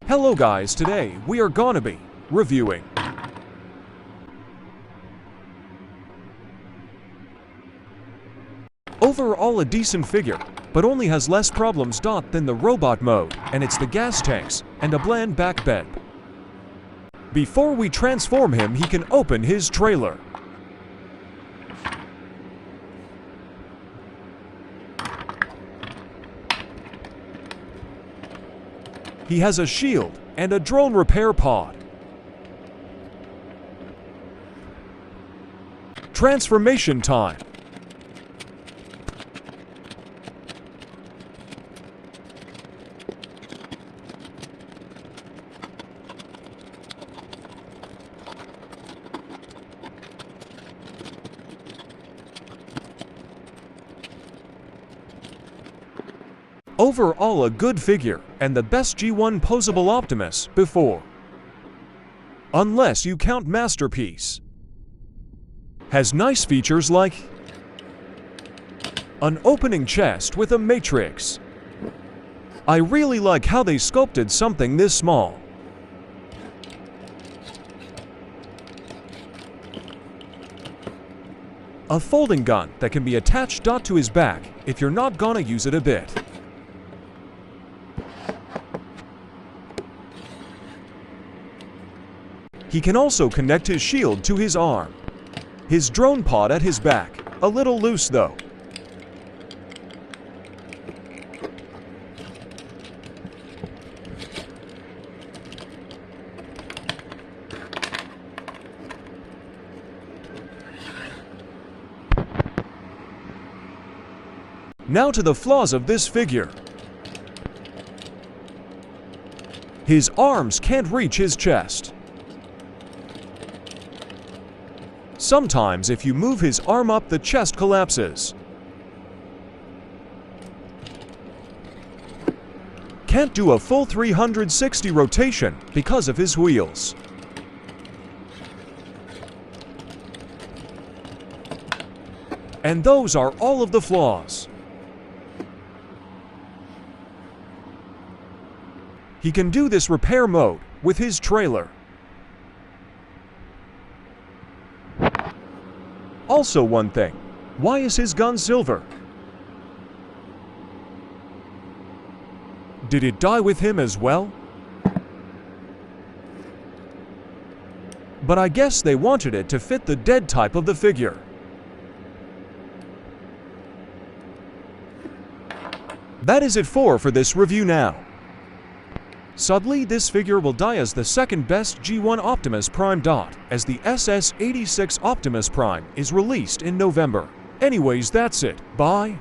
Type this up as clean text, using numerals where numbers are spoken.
Hello guys, today we are gonna be reviewing overall a decent figure, but only has less problems than the robot mode, and it's the gas tanks and a bland back bed. Before we transform him, he can open his trailer. He has a shield and a drone repair pod. Transformation time. Overall a good figure, and the best G1 posable Optimus before. Unless you count Masterpiece. Has nice features like an opening chest with a matrix. I really like how they sculpted something this small. A folding gun that can be attached to his back if you're not gonna use it a bit. He can also connect his shield to his arm. His drone pod at his back, a little loose though. Now to the flaws of this figure. His arms can't reach his chest. Sometimes if you move his arm up, the chest collapses. Can't do a full 360 rotation because of his wheels. And those are all of the flaws. He can do this repair mode with his trailer. Also one thing, why is his gun silver? Did it die with him as well? But I guess they wanted it to fit the dead type of the figure. That is it for this review now. Sadly, this figure will die as the second best G1 Optimus Prime. As the SS-86 Optimus Prime is released in November. Anyways, that's it. Bye.